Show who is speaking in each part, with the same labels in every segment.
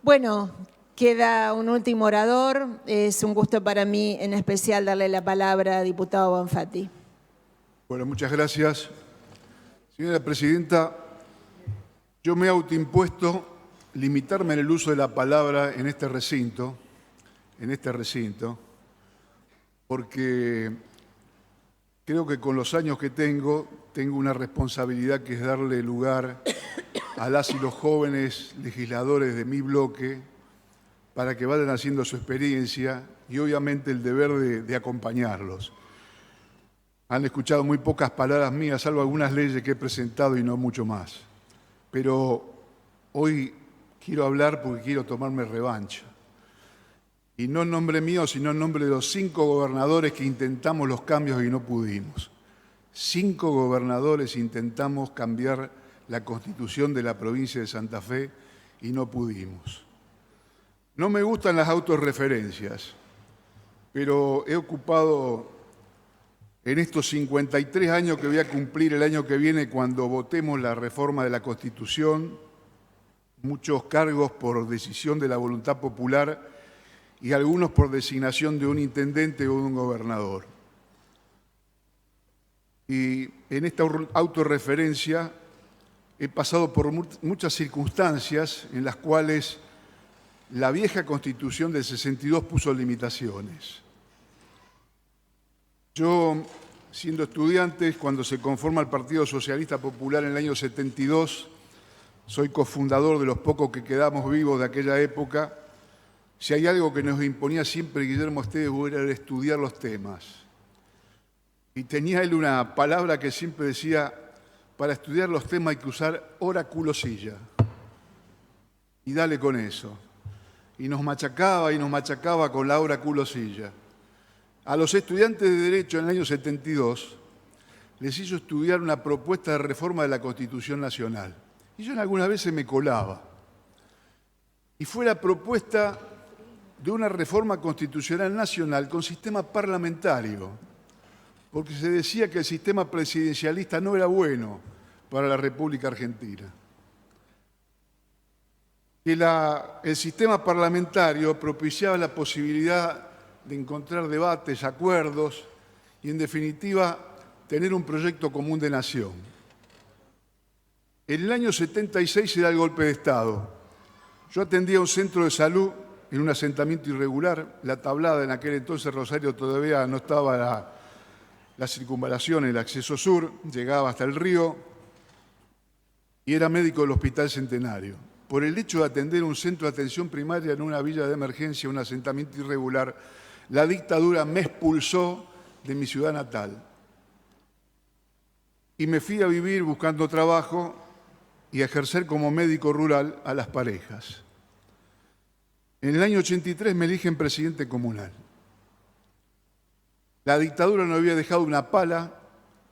Speaker 1: Bueno, queda un último orador. Es un gusto para mí, en especial, darle la palabra al diputado Bonfatti.
Speaker 2: Bueno, muchas gracias. Señora Presidenta, yo me he autoimpuesto limitarme en el uso de la palabra en este recinto, porque creo que con los años que tengo una responsabilidad que es darle lugar a las y los jóvenes legisladores de mi bloque para que vayan haciendo su experiencia y obviamente el deber de acompañarlos. Han escuchado muy pocas palabras mías, salvo algunas leyes que he presentado y no mucho más. Pero hoy quiero hablar porque quiero tomarme revancha. Y no en nombre mío, sino en nombre de los 5 gobernadores que intentamos los cambios y no pudimos. 5 gobernadores intentamos cambiar la Constitución de la provincia de Santa Fe y no pudimos. No me gustan las autorreferencias, pero he ocupado en estos 53 años que voy a cumplir el año que viene cuando votemos la reforma de la Constitución, muchos cargos por decisión de la voluntad popular y algunos por designación de un intendente o de un gobernador. Y en esta autorreferencia he pasado por muchas circunstancias en las cuales la vieja Constitución del 62 puso limitaciones. Yo, siendo estudiante, cuando se conforma el Partido Socialista Popular en el año 72, soy cofundador de los pocos que quedamos vivos de aquella época. Si hay algo que nos imponía siempre Guillermo Esteves era estudiar los temas. Y tenía él una palabra que siempre decía, para estudiar los temas hay que usar oraculosilla. Y dale con eso. Y nos machacaba con la oraculosilla. A los estudiantes de Derecho en el año 72 les hizo estudiar una propuesta de reforma de la Constitución Nacional. Y yo en algunas veces me colaba. Y fue la propuesta de una reforma constitucional nacional con sistema parlamentario, porque se decía que el sistema presidencialista no era bueno para la República Argentina. Que el sistema parlamentario propiciaba la posibilidad de encontrar debates, acuerdos y, en definitiva, tener un proyecto común de nación. En el año 76 se da el golpe de Estado. Yo atendía un centro de salud en un asentamiento irregular, La Tablada, en aquel entonces Rosario todavía no estaba la circunvalación, el acceso sur, llegaba hasta el río, y era médico del Hospital Centenario. Por el hecho de atender un centro de atención primaria en una villa de emergencia, un asentamiento irregular, la dictadura me expulsó de mi ciudad natal. Y me fui a vivir buscando trabajo y a ejercer como médico rural a Las Parejas. En el año 83 me eligen presidente comunal. La dictadura no había dejado una pala,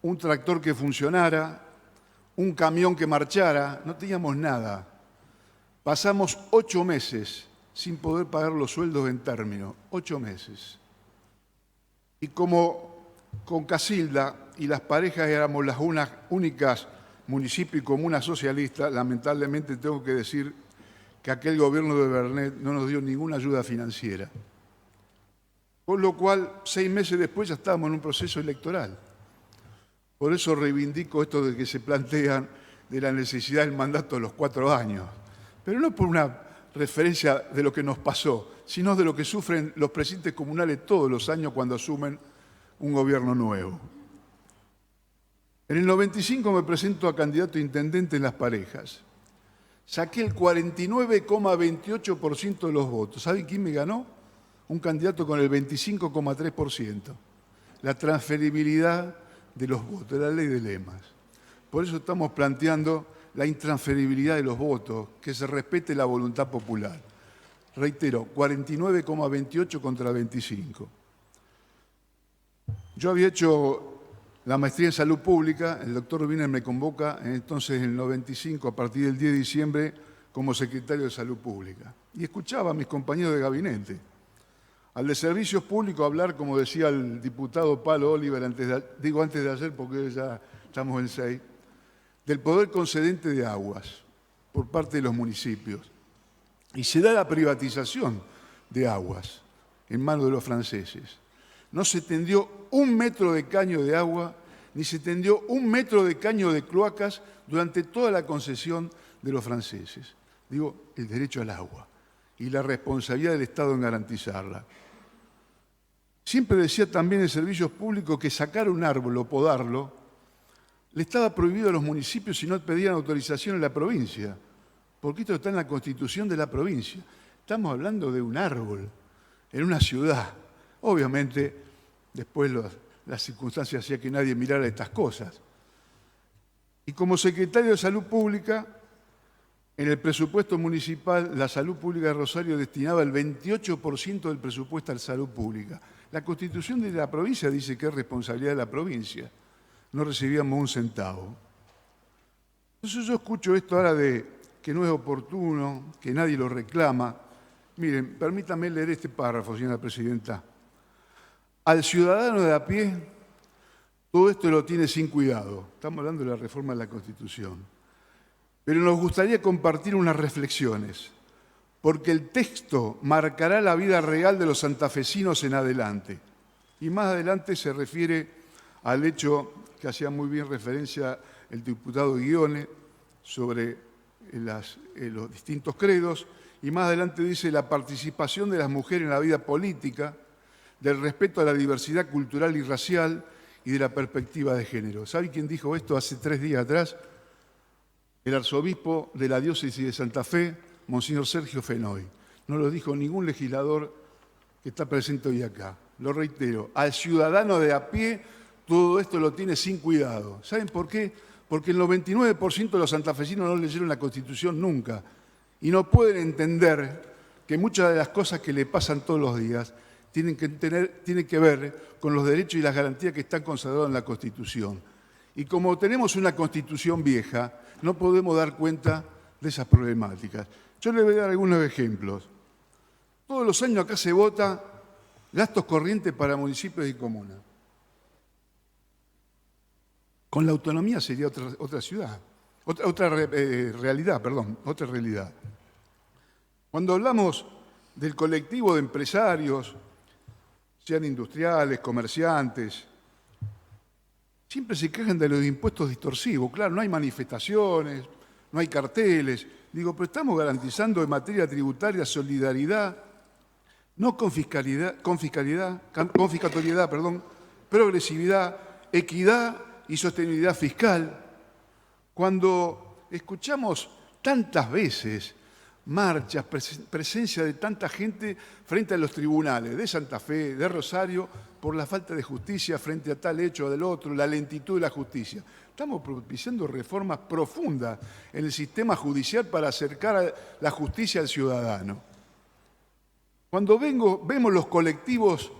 Speaker 2: un tractor que funcionara, un camión que marchara, no teníamos nada. Pasamos 8 meses sin poder pagar los sueldos en término, 8 meses. Y como con Casilda y Las Parejas éramos las únicas municipios y comunas socialistas, lamentablemente tengo que decir que aquel gobierno de Bernet no nos dio ninguna ayuda financiera. Con lo cual, 6 meses después ya estábamos en un proceso electoral. Por eso reivindico esto de que se plantean de la necesidad del mandato de los 4 años. Pero no por una referencia de lo que nos pasó, sino de lo que sufren los presidentes comunales todos los años cuando asumen un gobierno nuevo. En el 95 me presento a candidato a intendente en Las Parejas. Saqué el 49,28% de los votos. ¿Saben quién me ganó? Un candidato con el 25,3%. La transferibilidad de los votos, la ley de lemas. Por eso estamos planteando la intransferibilidad de los votos, que se respete la voluntad popular. Reitero, 49,28 contra 25. Yo había hecho la maestría en salud pública, el doctor Rubiner me convoca entonces en el 95, a partir del 10 de diciembre, como secretario de Salud Pública. Y escuchaba a mis compañeros de gabinete. Al de Servicios Públicos hablar, como decía el diputado Palo Oliver, antes de ayer porque ya estamos en 6, del poder concedente de aguas por parte de los municipios. y se da la privatización de aguas en manos de los franceses. No se tendió 1 metro de caño de agua, ni se tendió 1 metro de caño de cloacas durante toda la concesión de los franceses. Digo, el derecho al agua y la responsabilidad del Estado en garantizarla. Siempre decía también en servicios públicos que sacar un árbol o podarlo le estaba prohibido a los municipios si no pedían autorización en la provincia, porque esto está en la Constitución de la provincia. Estamos hablando de un árbol en una ciudad. Obviamente, después las circunstancias hacían que nadie mirara estas cosas. Y como secretario de Salud Pública, en el presupuesto municipal, la Salud Pública de Rosario destinaba el 28% del presupuesto a la salud pública. La Constitución de la provincia dice que es responsabilidad de la provincia. No recibíamos 1 centavo. Entonces yo escucho esto ahora de que no es oportuno, que nadie lo reclama. Miren, permítame leer este párrafo, señora presidenta. Al ciudadano de a pie, todo esto lo tiene sin cuidado. Estamos hablando de la reforma de la Constitución. Pero nos gustaría compartir unas reflexiones, porque el texto marcará la vida real de los santafesinos en adelante. Y más adelante se refiere al hecho que hacía muy bien referencia el diputado Guione sobre los distintos credos, y más adelante dice la participación de las mujeres en la vida política, del respeto a la diversidad cultural y racial y de la perspectiva de género. ¿Sabe quién dijo esto hace 3 días atrás? El arzobispo de la diócesis de Santa Fe, Monseñor Sergio Fenoy. No lo dijo ningún legislador que está presente hoy acá. Lo reitero, al ciudadano de a pie todo esto lo tiene sin cuidado. ¿Saben por qué? Porque el 99% de los santafesinos no leyeron la Constitución nunca y no pueden entender que muchas de las cosas que le pasan todos los días tienen que ver con los derechos y las garantías que están consagrados en la Constitución. Y como tenemos una Constitución vieja, no podemos dar cuenta de esas problemáticas. Yo les voy a dar algunos ejemplos. Todos los años acá se vota gastos corrientes para municipios y comunas. Con la autonomía sería otra ciudad, otra realidad. Cuando hablamos del colectivo de empresarios, sean industriales, comerciantes, siempre se quejan de los impuestos distorsivos. Claro, no hay manifestaciones, no hay carteles. Digo, pero estamos garantizando en materia tributaria solidaridad, no confiscatoriedad, progresividad, equidad y sostenibilidad fiscal. Cuando escuchamos tantas veces marchas, presencia de tanta gente frente a los tribunales de Santa Fe, de Rosario, por la falta de justicia frente a tal hecho o del otro, la lentitud de la justicia. Estamos propiciando reformas profundas en el sistema judicial para acercar la justicia al ciudadano. Cuando vemos los colectivos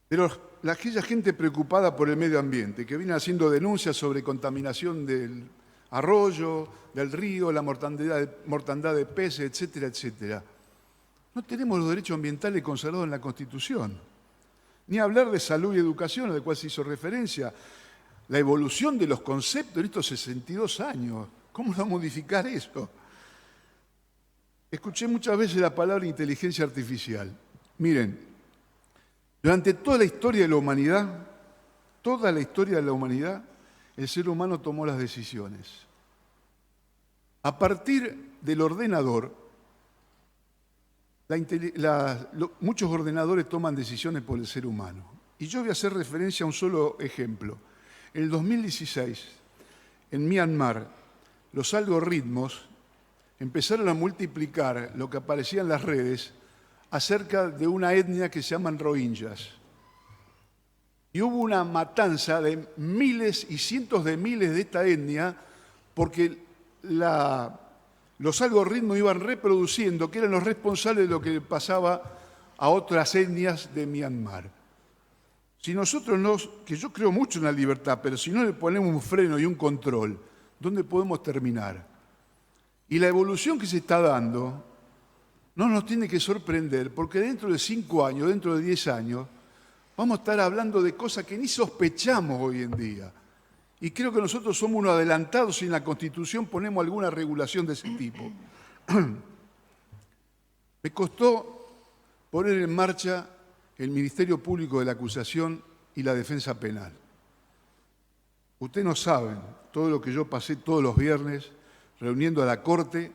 Speaker 2: de aquella gente preocupada por el medio ambiente, que viene haciendo denuncias sobre contaminación del arroyo, del río, la mortandad de peces, etcétera, etcétera. No tenemos los derechos ambientales consagrados en la Constitución. Ni hablar de salud y educación, a la cual se hizo referencia. La evolución de los conceptos en estos 62 años. ¿Cómo no modificar eso? Escuché muchas veces la palabra inteligencia artificial. Miren, durante toda la historia de la humanidad, el ser humano tomó las decisiones. A partir del ordenador, muchos ordenadores toman decisiones por el ser humano. Y yo voy a hacer referencia a un solo ejemplo. En el 2016, en Myanmar, los algoritmos empezaron a multiplicar lo que aparecía en las redes acerca de una etnia que se llaman rohingyas. Y hubo una matanza de miles y cientos de miles de esta etnia porque los algoritmos iban reproduciendo que eran los responsables de lo que pasaba a otras etnias de Myanmar. Si nosotros que yo creo mucho en la libertad, pero si no le ponemos un freno y un control, ¿dónde podemos terminar? Y la evolución que se está dando no nos tiene que sorprender, porque dentro de 5 años, dentro de 10 años, vamos a estar hablando de cosas que ni sospechamos hoy en día. Y creo que nosotros somos unos adelantados si en la Constitución ponemos alguna regulación de ese tipo. Me costó poner en marcha el Ministerio Público de la Acusación y la Defensa Penal. Ustedes no saben todo lo que yo pasé todos los viernes reuniendo a la Corte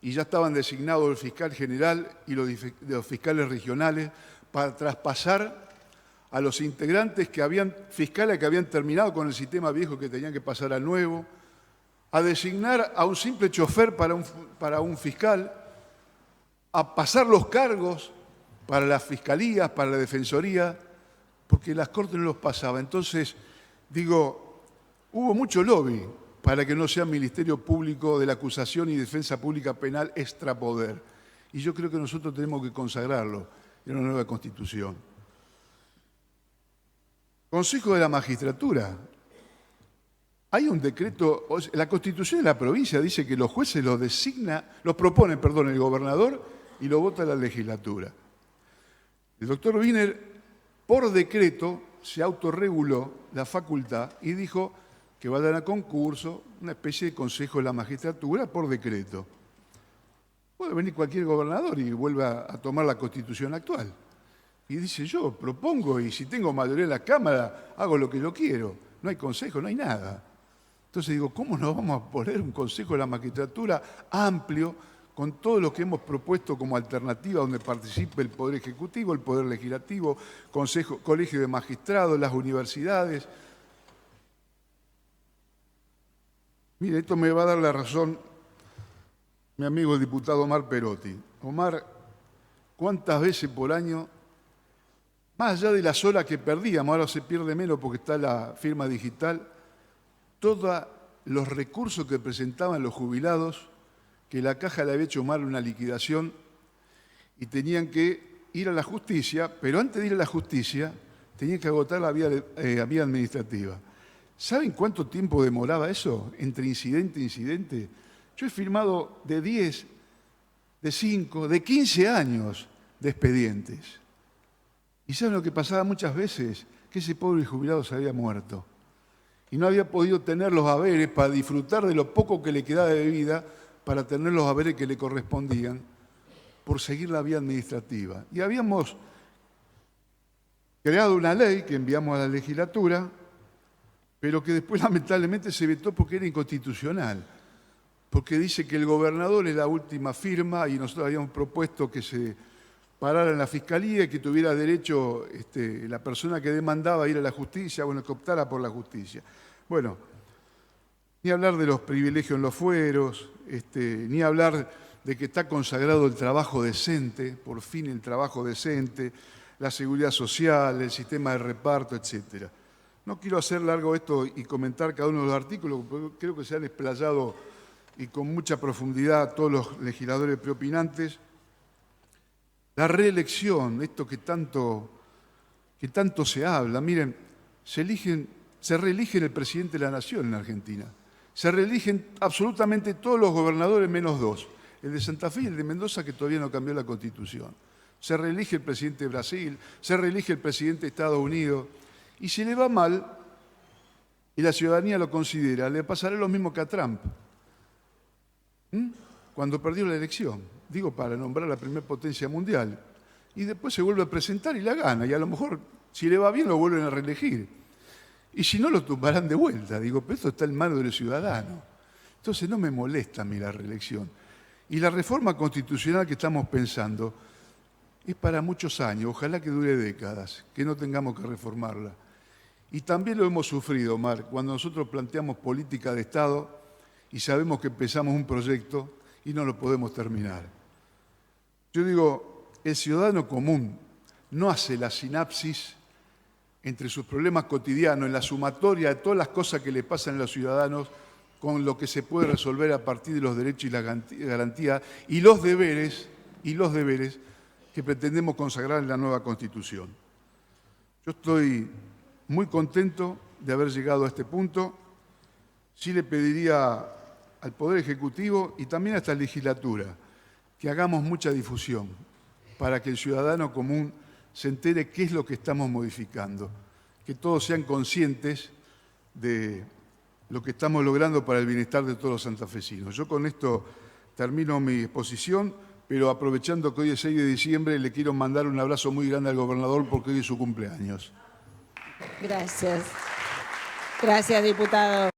Speaker 2: y ya estaban designados el fiscal general y los fiscales regionales para traspasar a los integrantes fiscales que habían terminado con el sistema viejo que tenían que pasar al nuevo, a designar a un simple chofer para un fiscal, a pasar los cargos para las fiscalías, para la defensoría, porque las Cortes no los pasaban. Entonces, digo, hubo mucho lobby para que no sea Ministerio Público de la Acusación y Defensa Pública Penal extrapoder. Y yo creo que nosotros tenemos que consagrarlo en una nueva Constitución. Consejo de la Magistratura. Hay un decreto, la Constitución de la provincia dice que los jueces los propone el gobernador y lo vota la legislatura. El doctor Wiener, por decreto, se autorreguló la facultad y dijo que va a dar a concurso una especie de Consejo de la Magistratura por decreto. Puede venir cualquier gobernador y vuelve a tomar la Constitución actual. Y dice, yo propongo y si tengo mayoría en la Cámara, hago lo que yo quiero. No hay consejo, no hay nada. Entonces digo, ¿cómo nos vamos a poner un Consejo de la Magistratura amplio con todo lo que hemos propuesto como alternativa donde participe el Poder Ejecutivo, el Poder Legislativo, Colegio de Magistrados, las universidades? Mire, esto me va a dar la razón mi amigo el diputado Omar Perotti. Omar, ¿cuántas veces por año, más allá de las horas que perdíamos, ahora se pierde menos porque está la firma digital, todos los recursos que presentaban los jubilados, que la Caja le había hecho mal una liquidación y tenían que ir a la justicia, pero antes de ir a la justicia tenían que agotar la vía administrativa. ¿Saben cuánto tiempo demoraba eso entre incidente e incidente? Yo he firmado de 10, de 5, de 15 años de expedientes. ¿Y saben lo que pasaba muchas veces? Que ese pobre jubilado se había muerto y no había podido tener los haberes para disfrutar de lo poco que le quedaba de vida, para tener los haberes que le correspondían, por seguir la vía administrativa. Y habíamos creado una ley que enviamos a la legislatura, pero que después lamentablemente se vetó porque era inconstitucional, porque dice que el gobernador es la última firma y nosotros habíamos propuesto que se parara en la fiscalía y que tuviera derecho la persona que demandaba a ir a la justicia, bueno, que optara por la justicia. Bueno, ni hablar de los privilegios en los fueros, ni hablar de que está consagrado el trabajo decente, por fin el trabajo decente, la seguridad social, el sistema de reparto, etcétera. No quiero hacer largo esto y comentar cada uno de los artículos, porque creo que se han explayado y con mucha profundidad todos los legisladores preopinantes. La reelección, esto que tanto se habla. Miren, se reeligen el presidente de la Nación en Argentina. Se reeligen absolutamente todos los gobernadores menos dos, el de Santa Fe y el de Mendoza, que todavía no cambió la Constitución. Se reelige el presidente de Brasil, se reelige el presidente de Estados Unidos. Y si le va mal, y la ciudadanía lo considera, le pasará lo mismo que a Trump, cuando perdió la elección, digo, para nombrar la primera potencia mundial. Y después se vuelve a presentar y la gana, y a lo mejor, si le va bien, lo vuelven a reelegir. Y si no, lo tumbarán de vuelta. Digo, pero esto está en manos del ciudadano. Entonces no me molesta a mí la reelección. Y la reforma constitucional que estamos pensando es para muchos años, ojalá que dure décadas, que no tengamos que reformarla. Y también lo hemos sufrido, Omar, cuando nosotros planteamos política de Estado y sabemos que empezamos un proyecto y no lo podemos terminar. Yo digo, el ciudadano común no hace la sinapsis entre sus problemas cotidianos, en la sumatoria de todas las cosas que le pasan a los ciudadanos, con lo que se puede resolver a partir de los derechos y la garantía y los deberes que pretendemos consagrar en la nueva Constitución. Yo estoy muy contento de haber llegado a este punto. Sí le pediría al Poder Ejecutivo y también a esta legislatura que hagamos mucha difusión para que el ciudadano común se entere qué es lo que estamos modificando, que todos sean conscientes de lo que estamos logrando para el bienestar de todos los santafesinos. Yo con esto termino mi exposición pero aprovechando que hoy es 6 de diciembre, le quiero mandar un abrazo muy grande al gobernador porque hoy es su cumpleaños.
Speaker 1: Gracias. Gracias, diputado.